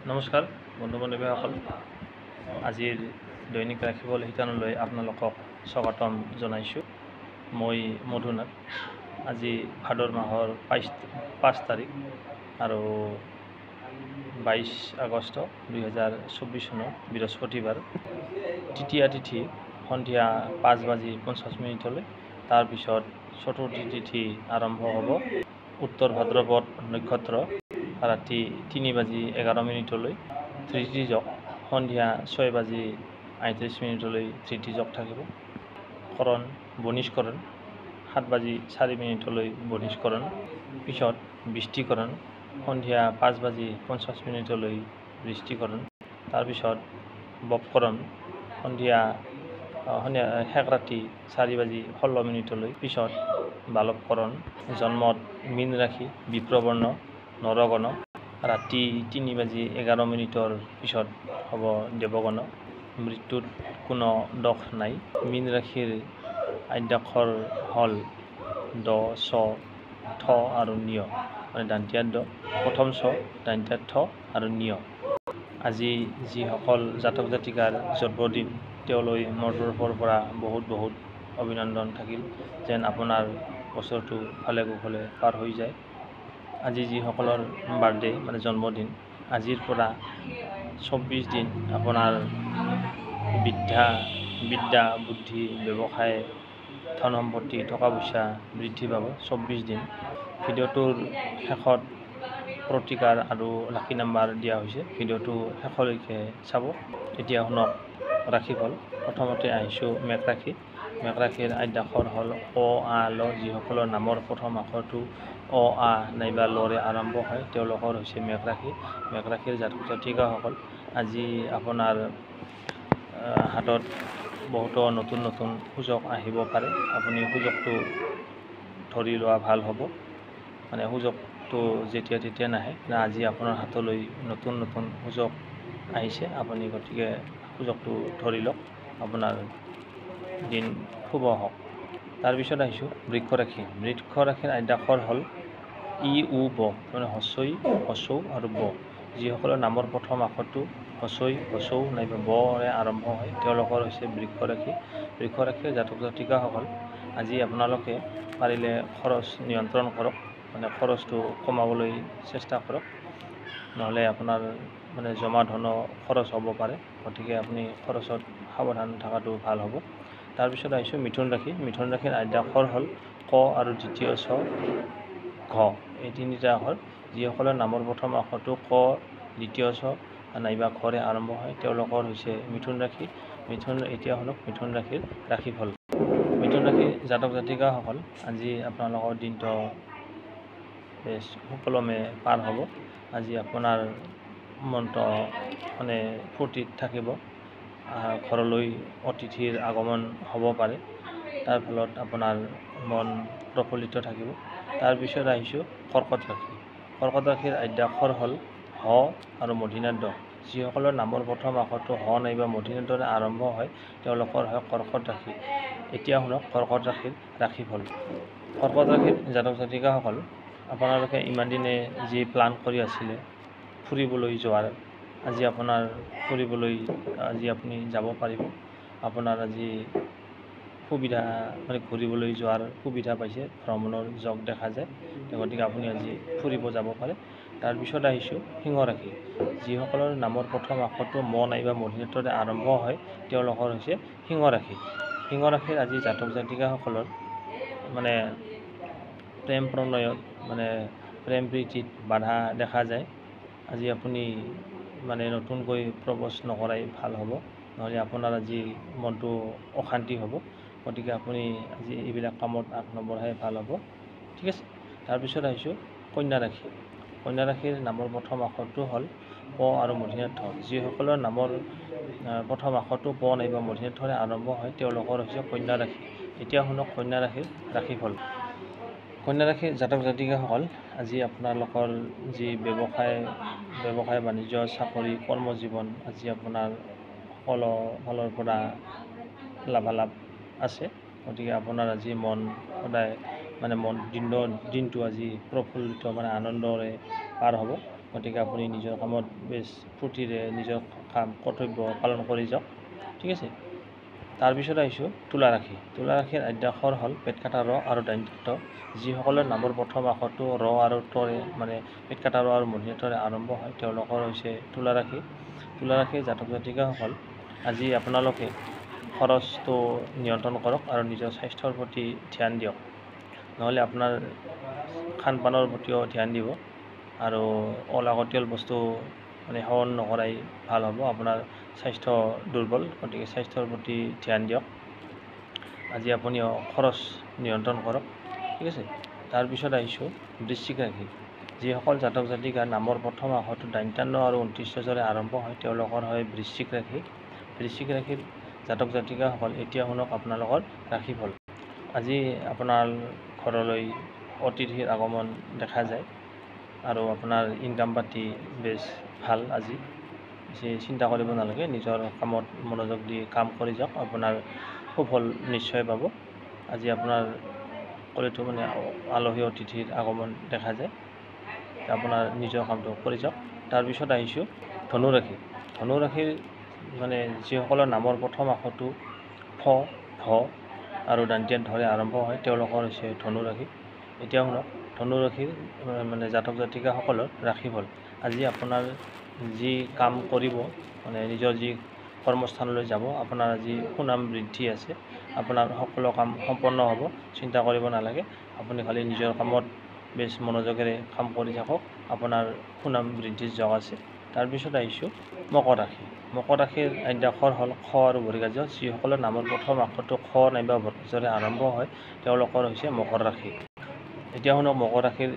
নমস্কাৰ বন্ধু বান্ধৱীসকল, আজিৰ দৈনিক ৰাশিফল শিতানলৈ আপোনালোকক স্বাগতম জনাইছোঁ। মই মধুনাথ। আজি ভাদৰ মাহৰ 5 তাৰিখ আৰু 22 আগষ্ট 2024 চনৰ বৃহস্পতিবাৰ। তৃতীয়া তিথি সন্ধিয়া 5:50 তাৰপিছত চতুৰ্থী তিথি আৰম্ভ হ'ব। উত্তৰ ভাদ্ৰপদ নক্ষত্ৰ ৰাতি 3:11 তৃতীয় যোগ, সন্ধিয়া 6:38 তৃতীয় যোগ থাকিব। কৰণ বনিষ্কৰণ 7:04 বনিষ্কৰণ, পিছত বৃষ্টিকৰণ সন্ধিয়া 5:50 বৃষ্টিকৰণ, তাৰপিছত বপকৰণ সন্ধিয়া শেষ ৰাতি 4:16 পিছত বালৱকৰণ। জন্মত মীন ৰাশি, বিপ্ৰবৰ্ণ, নৰগণ ৰাতি 3:11 পিছত হ'ব দেৱগণ। মৃত্যুত কোনো দোষ নাই। মীন ৰাশিৰ আদ্যাক্ষৰ হ'ল দ, চ, থ আৰু ঞ, মানে দান্ত্যাত দ, প্ৰথম চ, দান্ত্যাত থ আৰু ঞ। আজি যিসকল জাতক জাতিকাৰ জন্মদিন তেওঁলৈ মোৰ তৰফৰ পৰা বহুত অভিনন্দন থাকিল, যেন আপোনাৰ বছৰটো ভালে কুশলে পাৰ হৈ যায়। আজি যিসকলৰ বাৰ্থডে মানে জন্মদিন, আজিৰ পৰা 24 দিন আপোনাৰ বিদ্যা বুদ্ধি ব্যৱসায় ধন সম্পত্তি টকা পইচা বৃদ্ধি পাব। 24 দিন। ভিডিঅ'টোৰ শেষত প্ৰতিকাৰ আৰু লাকি নাম্বাৰ দিয়া হৈছে, ভিডিঅ'টো শেষলৈকে চাব। এতিয়া শুনক ৰাশিফল। প্ৰথমতে আহিছোঁ মেঘ ৰাশি। মেঘ ৰাশিৰ আদ্যাক্ষৰ হ'ল অ, আ, ল। যিসকলৰ নামৰ প্ৰথম আখৰটো অ, আ নাইবা লৰে আৰম্ভ হয় তেওঁলোকৰ হৈছে মেঘ ৰাশি। মেঘ ৰাশিৰ জাতক জাতিকাসকল, আজি আপোনাৰ হাতত বহুতো নতুন সুযোগ আহিব পাৰে। আপুনি সুযোগটো ধৰি লোৱা ভাল হ'ব। মানে সুযোগটো যেতিয়া তেতিয়া নাহে, আজি আপোনাৰ হাতলৈ নতুন সুযোগ আহিছে। আপুনি গতিকে সুযোগটো ধৰি লওক, আপোনাৰ দিন শুভ হওক। তাৰপিছত আহিছোঁ বৃক্ষ ৰাশি। বৃক্ষ ৰাশিৰ আদ্যাক্ষৰ হ'ল ই, উ, ব, মানে হস্ৰই, হস্ৰৌ আৰু ব। যিসকলৰ নামৰ প্ৰথম আখৰটো হস্ৰই, হস্ৰৌ নাইবা বৰে আৰম্ভ হয় তেওঁলোকৰ হৈছে বৃক্ষ ৰাশি। বৃক্ষ ৰাশিৰ জাতক জাতিকাসকল, আজি আপোনালোকে পাৰিলে খৰচ নিয়ন্ত্ৰণ কৰক, মানে খৰচটো কমাবলৈ চেষ্টা কৰক, নহ'লে আপোনাৰ মানে জমা ধনো খৰচ হ'ব পাৰে। গতিকে আপুনি খৰচত সাৱধান থকাটো ভাল হ'ব। তাৰপিছত আহিছোঁ মিথুন ৰাশি। মিথুন ৰাশিৰ আদ্যাক্ষৰ হ'ল ক আৰু দ্বিতীয় ছ, ঘ, এই তিনিটা আখৰ। যিসকলৰ নামৰ প্ৰথম আখৰটো ক, দ্বিতীয় ছ নাইবা ঘৰে আৰম্ভ হয় তেওঁলোকৰ হৈছে মিথুন ৰাশি। এতিয়া শুনক মিথুন ৰাশিৰ ৰাশিফল। মিথুন ৰাশিৰ জাতক জাতিকাসকল, আজি আপোনালোকৰ দিনটো বেছ সুকলমে পাৰ হ'ব। আজি আপোনাৰ মনটো মানে ফূৰ্তিত থাকিব। ঘৰলৈ অতিথিৰ আগমন হ'ব পাৰে, তাৰ ফলত আপোনাৰ মন প্ৰফুল্লিত থাকিব। তাৰপিছত আহিছোঁ কৰ্কট ৰাশি। কৰ্কট ৰাশিৰ আদ্যাক্ষৰ হ'ল হ আৰু মূৰ্ধন্য ড। যিসকলৰ নামৰ প্ৰথম আখৰটো হ নাইবা মূৰ্ধন্য ডৰে আৰম্ভ হয় তেওঁলোকৰ হয় কৰ্কট ৰাশি। এতিয়া শুনক কৰ্কট ৰাশিৰ ৰাশিফল। কৰ্কট ৰাশিৰ জাতক জাতিকাসকল, আপোনালোকে ইমান দিনে যি প্লান কৰি আছিলে ফুৰিবলৈ যোৱাৰ, আজি আপোনাৰ ফুৰিবলৈ আপুনি যাব পাৰিব। আপোনাৰ আজি সুবিধা, মানে ঘূৰিবলৈ যোৱাৰ সুবিধা পাইছে, ভ্ৰমণৰ যোগ দেখা যায়। গতিকে আপুনি আজি ফুৰিব যাব পাৰে। তাৰপিছত আহিছোঁ সিংহ ৰাশি। যিসকলৰ নামৰ প্ৰথম আখৰটো ম নাইবা মূৰ্ধন্য ডৰে আৰম্ভ হয় তেওঁলোকৰ হৈছে সিংহ ৰাশি। সিংহ ৰাশিৰ আজি জাতক জাতিকাসকলৰ মানে প্ৰেম প্ৰণয়ত, মানে প্ৰেম প্ৰীতিত বাধা দেখা যায়। আজি আপুনি মানে নতুনকৈ প্ৰপ'জ নকৰাই ভাল হ'ব, নহ'লে আপোনাৰ আজি মনটো অশান্তি হ'ব। গতিকে আপুনি আজি এইবিলাক কামত আগ নবঢ়াই ভাল হ'ব। ঠিক আছে। তাৰপিছত আহিছোঁ কন্যা ৰাশি। কন্যা ৰাশিৰ নামৰ প্ৰথম আখৰটো হ'ল প আৰু মূৰ্ধন্য ঠ। যিসকলৰ নামৰ প্ৰথম আখৰটো প নাইবা মূৰ্ধন্য ঠৰে আৰম্ভ হয় তেওঁলোকৰ হৈছে কন্যা ৰাশি। এতিয়া শুনক কন্যা ৰাশিৰ ৰাশিফল। কন্যা ৰাশিৰ জাতক জাতিকাসকল, আজি আপোনালোকৰ যি ব্যৱসায় বাণিজ্য চাকৰি কৰ্মজীৱন, আজি আপোনাৰ সকলো ফালৰ পৰা লাভালাভ আছে। গতিকে আপোনাৰ আজি মন সদায় মানে দিনটো আজি প্ৰফুল্লিত, মানে আনন্দৰে পাৰ হ'ব। গতিকে আপুনি নিজৰ কামত বেছ ফূৰ্তিৰে নিজৰ কাম কৰ্তব্য পালন কৰি যাওক, ঠিক আছে। তাৰপিছত আহিছোঁ তুলা ৰাশি। তুলা ৰাশিৰ আদ্যাক্ষৰ হ'ল পেট কাটা ৰ আৰু দন্ত্য। যিসকলৰ নামৰ প্ৰথম আখৰটো ৰ আৰু তৰে মানে পেট কাটা ৰ আৰু মূৰ্ধন্য তৰে আৰম্ভ হয় তেওঁলোকৰ হৈছে তুলা ৰাশি। তুলা ৰাশিৰ জাতক জাতিকাসকল, আজি আপোনালোকে খৰচটো নিয়ন্ত্ৰণ কৰক আৰু নিজৰ স্বাস্থ্যৰ প্ৰতি ধ্যান দিয়ক, নহ'লে আপোনাৰ খান পানৰ প্ৰতিও ধ্যান দিব আৰু অলাগতিয়াল বস্তু মানে সেৱন নকৰাই ভাল হ'ব। আপোনাৰ স্বাস্থ্য দুৰ্বল, গতিকে স্বাস্থ্যৰ প্ৰতি ধ্যান দিয়ক। আজি আপুনি খৰচ নিয়ন্ত্ৰণ কৰক, ঠিক আছে। তাৰপিছত আহিছোঁ বৃশ্চিক ৰাশি। যিসকল জাতক জাতিকাৰ নামৰ প্ৰথম আখৰটো ৫২ আৰু ২৯ আৰম্ভ হয় তেওঁলোকৰ হয় বৃশ্চিক ৰাশি। বৃশ্চিক ৰাশিৰ জাতক জাতিকাসকল, এতিয়া শুনক আপোনালোকৰ ৰাশিফল। আজি আপোনাৰ ঘৰলৈ অতিথিৰ আগমন দেখা যায় আৰু আপোনাৰ ইনকাম পাতি বেছ ভাল। আজি বেছি চিন্তা কৰিব নালাগে, নিজৰ কামত মনোযোগ দি কাম কৰি যাওক, আপোনাৰ সুফল নিশ্চয় পাব। আজি আপোনাৰ ক'লেতো মানে আলহী অতিথিৰ আগমন দেখা যায়, আপোনাৰ নিজৰ কামটো কৰি যাওক। তাৰপিছত আহিছোঁ ধনু ৰাশি। ধনু ৰাশিৰ মানে যিসকলৰ নামৰ প্ৰথম আখৰটো ফ, ভ আৰু দন্ত্য ধৰে আৰম্ভ হয় তেওঁলোকৰ হৈছে ধনু ৰাশি। এতিয়া শুনক ধনু ৰাশিৰ মানে জাতক জাতিকাসকলৰ ৰাশিফল। আজি আপোনাৰ যি কাম কৰিব মানে নিজৰ যি কৰ্মস্থানলৈ যাব, আপোনাৰ আজি সুনাম বৃদ্ধি আছে, আপোনাৰ সকলো কাম সম্পন্ন হ'ব, চিন্তা কৰিব নালাগে। আপুনি খালি নিজৰ কামত বেছ মনোযোগেৰে কাম কৰি থাকক, আপোনাৰ সুনাম বৃদ্ধিৰ যোগ আছে। তাৰপিছত আহিছোঁ মকৰ ৰাশি। মকৰ ৰাশিৰ আদ্যাক্ষৰ হ'ল খ আৰু বৰ্গীয়। যিসকলৰ নামৰ প্ৰথম আখৰটো খ নাইবা বৰ্গীয়ৰে আৰম্ভ হয় তেওঁলোকৰ হৈছে মকৰ ৰাশি। এতিয়া শুনক মকৰ ৰাশিৰ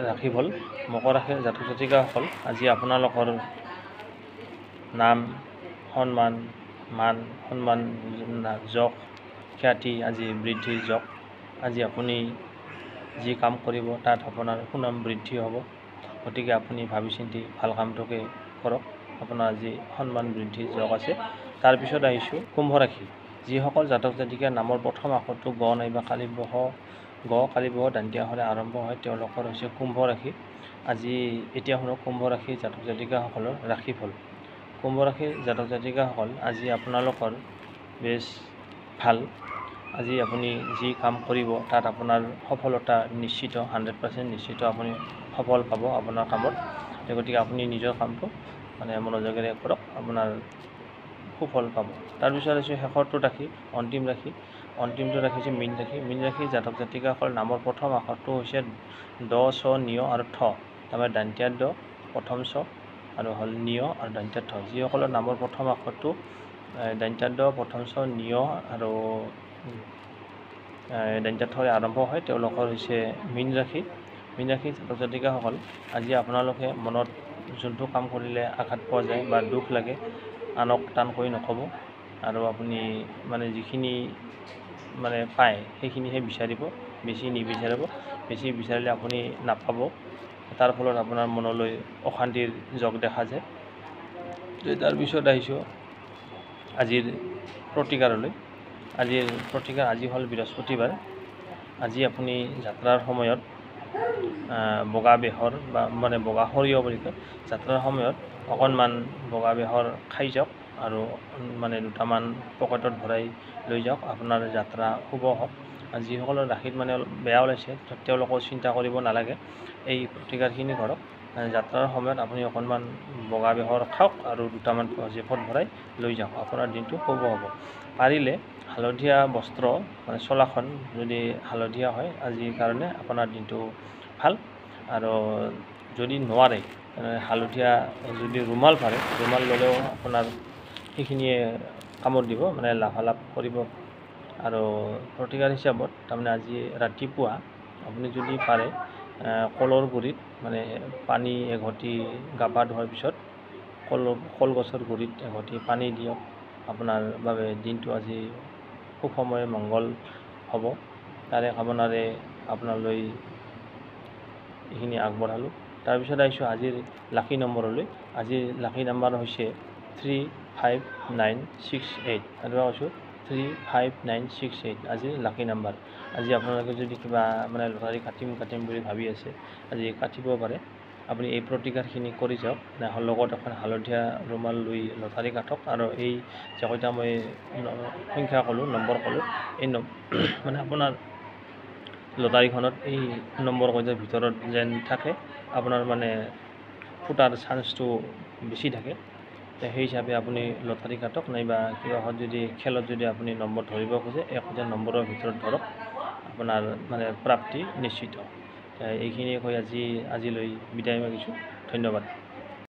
ৰাশিফল। মকৰ ৰাশিৰ জাতক জাতিকাসকল, আজি আপোনালোকৰ নাম সন্মান মান সন্মান যশ খ্যাতি আজি বৃদ্ধিৰ যশ। আজি আপুনি যি কাম কৰিব তাত আপোনাৰ সুনাম বৃদ্ধি হ'ব, গতিকে আপুনি ভাবি চিন্তি ভাল কামটোকে কৰক, আপোনাৰ আজি সন্মান বৃদ্ধিৰ যশ আছে। তাৰপিছত আহিছোঁ কুম্ভ ৰাশি। যিসকল জাতক জাতিকাৰ নামৰ প্ৰথম আখৰটো গ নাইবা কালিবহ দন্ত্যাক্ষৰে আৰম্ভ হয় তেওঁলোকৰ হৈছে কুম্ভ ৰাশি। আজি এতিয়া শুনক কুম্ভ ৰাশিৰ জাতক জাতিকাসকলৰ ৰাশিফল। কুম্ভ ৰাশিৰ জাতক জাতিকাসকল, আজি আপোনালোকৰ বেছ ভাল। আজি আপুনি যি কাম কৰিব তাত আপোনাৰ সফলতা নিশ্চিত, 100% নিশ্চিত আপুনি সফল পাব আপোনাৰ কামত। গতিকে আপুনি নিজৰ কামটো মানে মনোযোগেৰে কৰক, আপোনাৰ সুফল পাব। তাৰপিছত হৈছে শেষৰটো ৰাশি অন্তিম ৰাশি। অন্তিমটো ৰাশি হৈছে মীন ৰাশি। মীন ৰাশিৰ জাতক জাতিকাসকল নামৰ প্ৰথম আখৰটো হৈছে দ, চ, নিয় আৰু ঠ, তাৰমানে দন্ত্য দ প্ৰথম চ আৰু হ'ল নিয় আৰু দন্ত্য ঠ। যিসকলৰ নামৰ প্ৰথম আখৰটো দন্ত্য দ প্ৰথম চ নিয় আৰু দন্ত্য ঠৰে আৰম্ভ হয় তেওঁলোকৰ হৈছে মীন ৰাশি। মীন ৰাশিৰ জাতক জাতিকাসকল, আজি আপোনালোকে মনত যোনটো কাম কৰিলে আঘাত পোৱা যায় বা দুখ লাগে আনক টানকৈ নক'ব আৰু আপুনি মানে যিখিনি মানে পায় সেইখিনিহে বিচাৰিব, বেছি নিবিচাৰিব। বেছি বিচাৰিলে আপুনি নাপাব, তাৰ ফলত আপোনাৰ মনলৈ অশান্তিৰ যোগ দেখা যায়। তাৰপিছত আহিছোঁ আজিৰ প্ৰতিকাৰলৈ। আজিৰ প্ৰতিকাৰ, আজি হ'ল বৃহস্পতিবাৰ। আজি আপুনি যাত্ৰাৰ সময়ত বগা বেহৰ বা মানে বগা সৰিয়হ বুলি কয়, যাত্ৰাৰ সময়ত অকণমান বগা বেহৰ খাই যাওক আৰু মানে দুটামান পকেটত ভৰাই লৈ যাওক, আপোনাৰ যাত্ৰা শুভ হওক। যিসকলৰ ৰাশিত মানে অলপ বেয়া ওলাইছে তেওঁলোকেও চিন্তা কৰিব নালাগে, এই প্ৰতিকাৰখিনি কৰক। যাত্ৰাৰ সময়ত আপুনি অকণমান বগা বেহৰ খাওক আৰু দুটামান জেপত ভৰাই লৈ যাওক, আপোনাৰ দিনটো শুভ হ'ব। পাৰিলে হালধীয়া বস্ত্ৰ মানে চলাখন যদি হালধীয়া হয় আজিৰ কাৰণে আপোনাৰ দিনটো ভাল। আৰু যদি নোৱাৰে হালধীয়া যদি ৰুমাল পাৰে, ৰুমাল ল'লেও আপোনাৰ সেইখিনিয়ে কামত দিব, মানে লাভালাভ কৰিব। আৰু প্ৰতিকাৰ হিচাপত তাৰমানে আজি ৰাতিপুৱা আপুনি যদি পাৰে কলৰ গুড়িত মানে পানী এঘটি গা পা ধোৱাৰ পিছত কলগছৰ গুড়িত এঘটি পানী দিয়ক, আপোনাৰ বাবে দিনটো আজি সুখময় মংগল হ'ব। তাৰে কামনাৰে আপোনালৈ এইখিনি আগবঢ়ালোঁ। তাৰপিছত আহিছোঁ আজিৰ লাকি নম্বৰলৈ। আজিৰ লাকি নম্বৰ হৈছে 35968। আৰু কৈছোঁ 35968 আজিৰ লাকি নম্বৰ। আজি আপোনালোকে যদি কিবা মানে লটাৰী কাটিম বুলি ভাবি আছে, আজি কাটিব পাৰে। আপুনি এই প্ৰতিকাৰখিনি কৰি যাওক। লগত এখন হালধীয়া ৰুমাল লৈ লটাৰী কাটক আৰু এই যে কইটা মই সংখ্যা ক'লোঁ, নম্বৰ ক'লোঁ, এই মানে আপোনাৰ লটাৰীখনত এই নম্বৰ কইটাৰ ভিতৰত যেন থাকে, আপোনাৰ মানে ফুটাৰ চান্সটো বেছি থাকে। সেই হিচাপে আপুনি লটাৰী কাটক, নাইবা কিবাহত যদি খেলত যদি আপুনি নম্বৰ ধৰিব খোজে, একোটা নম্বৰৰ ভিতৰত ধৰক, আপোনাৰ মানে প্ৰাপ্তি নিশ্চিত। এইখিনিয়ে কৈ আজিলৈ বিদায় মাগিছোঁ। ধন্যবাদ।